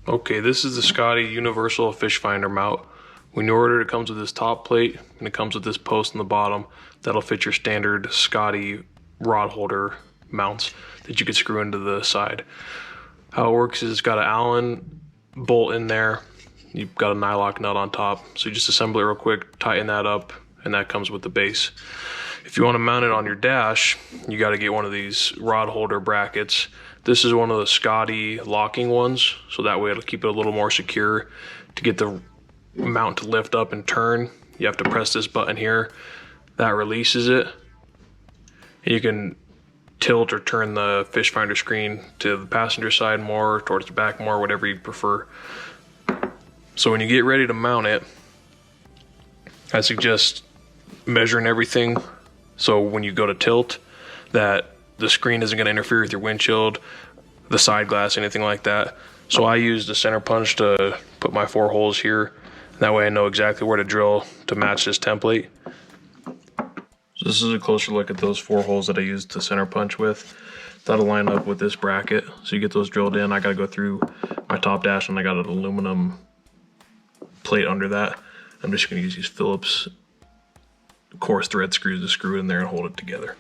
Okay, this is the Scotty Universal Fish Finder mount. When you order it, it comes with this top plate and it comes with this post on the bottom that'll fit your standard Scotty rod holder mounts that you could screw into the side. How it works is it's got an Allen bolt in there. You've got a nylock nut on top. So you just assemble it real quick, tighten that up, and that comes with the base. If you want to mount it on your dash, you got to get one of these rod holder brackets. This is one of the Scotty locking ones, so that way it'll keep it a little more secure. To get the mount to lift up and turn, you have to press this button here. That releases it. And you can tilt or turn the fish finder screen to the passenger side more, towards the back more, whatever you prefer. So when you get ready to mount it, I suggest measuring everything. So when you go to tilt, that the screen isn't going to interfere with your windshield, the side glass, anything like that. So I use the center punch to put my 4 holes here. That way I know exactly where to drill to match this template. So this is a closer look at those 4 holes that I used to center punch with. That'll line up with this bracket. So you get those drilled in. I got to go through my top dash and I got an aluminum plate under that. I'm just going to use these Phillips coarse thread screws to screw it in there and hold it together.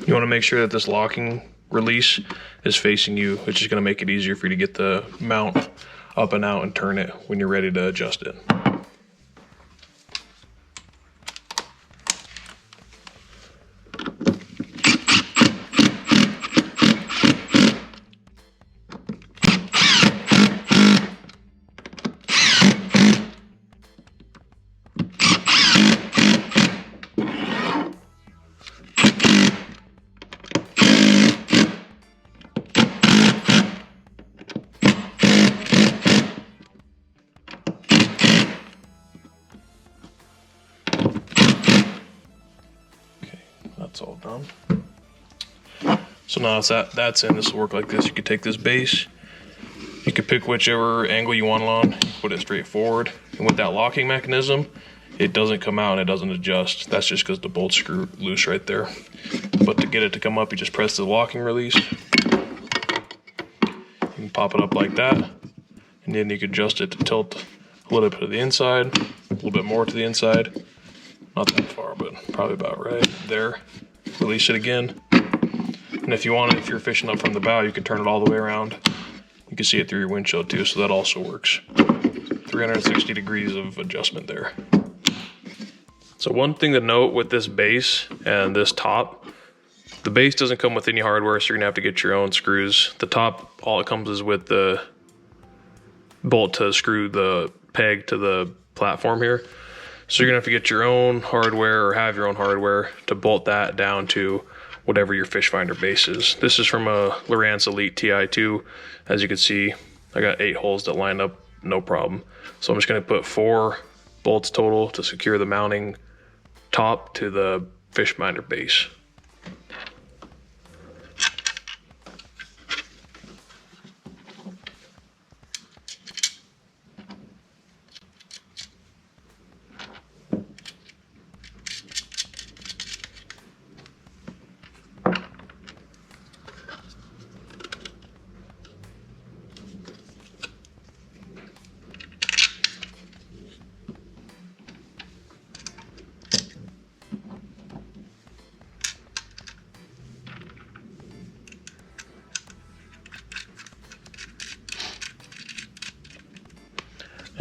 You want to make sure that this locking release is facing you, which is going to make it easier for you to get the mount up and out and turn it when you're ready to adjust it. That's all done. So now that's in, this will work like this. You could take this base, you could pick whichever angle you want it on, put it straight forward, and with that locking mechanism, it doesn't come out and it doesn't adjust. That's just because the bolts screw loose right there. But to get it to come up, you just press the locking release. You can pop it up like that, and then you can adjust it to tilt a little bit to the inside, a little bit more to the inside. Not that far, but probably about right there. Release it again. And if you want it, if you're fishing up from the bow, you can turn it all the way around. You can see it through your windshield too, so that also works. 360 degrees of adjustment there. So one thing to note with this base and this top, the base doesn't come with any hardware, so you're gonna have to get your own screws. The top, all it comes is with the bolt to screw the peg to the platform here. So you're gonna have to get your own hardware or have your own hardware to bolt that down to whatever your fish finder base is. This is from a Lowrance Elite TI2. As you can see, I got 8 holes that line up, no problem. So I'm just gonna put 4 bolts total to secure the mounting top to the fish finder base.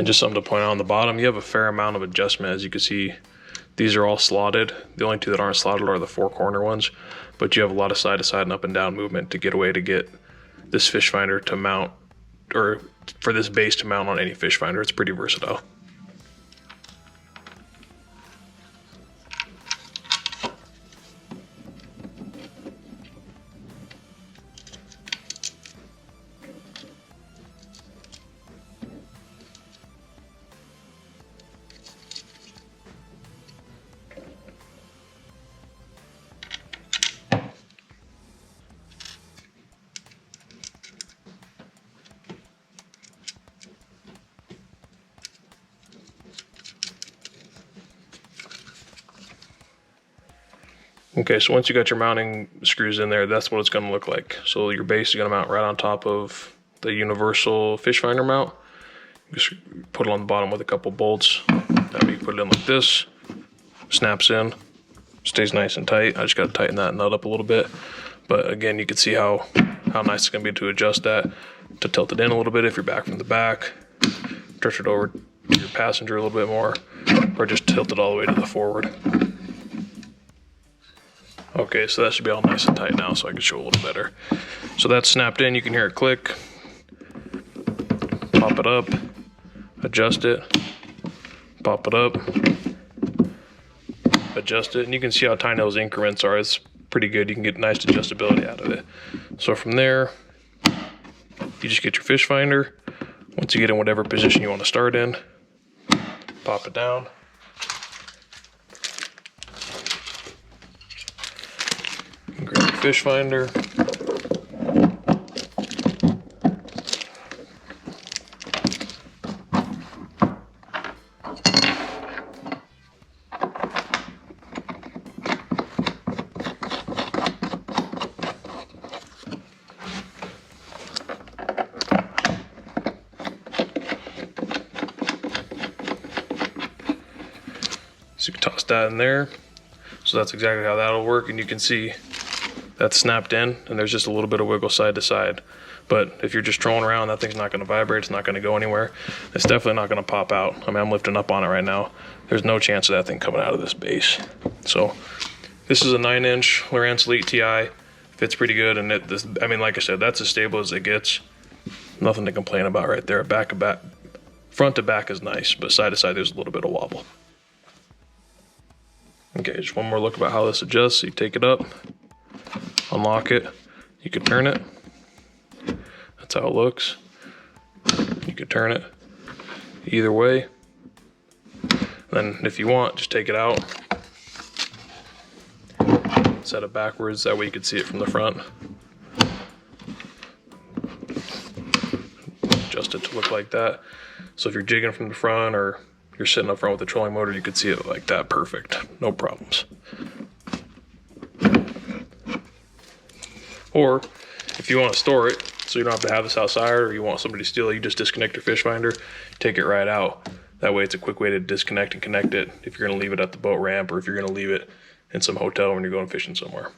And just something to point out on the bottom, you have a fair amount of adjustment. As you can see, These are all slotted. The only two that aren't slotted are the 4-corner ones, but you have a lot of side-to-side and up and down movement to get away to get this fish finder to mount, or for this base to mount on any fish finder. It's pretty versatile. Okay, so once you got your mounting screws in there, that's what it's going to look like. So your base is going to mount right on top of the universal fish finder mount. Just put it on the bottom with a couple bolts. That way you put it in like this, snaps in, stays nice and tight. I just got to tighten that nut up a little bit. But again, you can see how nice it's going to be to adjust that, to tilt it in a little bit if you're back from the back, stretch it over to your passenger a little bit more, or just tilt it all the way to the forward. Okay, so that should be all nice and tight now, so I can show a little better. So that's snapped in. You can hear it click. Pop it up, adjust it, pop it up, adjust it, and you can see how tiny those increments are. It's pretty good. You can get nice adjustability out of it. So from there, you just get your fish finder. Once you get in whatever position you want to start in, pop it down. Grab your fish finder. So you can toss that in there. So that's exactly how that'll work, and you can see that's snapped in, and there's just a little bit of wiggle side to side. But if you're just trolling around, that thing's not going to vibrate. It's not going to go anywhere. It's definitely not going to pop out. I mean, I'm lifting up on it right now. There's no chance of that thing coming out of this base. So this is a 9-inch Lowrance Elite TI. Fits pretty good, and I mean, like I said, that's as stable as it gets. Nothing to complain about right there. Front to back is nice, but side to side there's a little bit of wobble. Okay, just one more look about how this adjusts. So you take it up, unlock it, you can turn it. That's how it looks. You can turn it either way. Then if you want, just take it out, set it backwards, that way you can see it from the front. Adjust it to look like that. So if you're jigging from the front or you're sitting up front with the trolling motor, you could see it like that perfect, no problems. Or if you want to store it, so you don't have to have this outside, or you want somebody to steal it, you just disconnect your fish finder, take it right out. That way it's a quick way to disconnect and connect it if you're going to leave it at the boat ramp, or if you're going to leave it in some hotel when you're going fishing somewhere.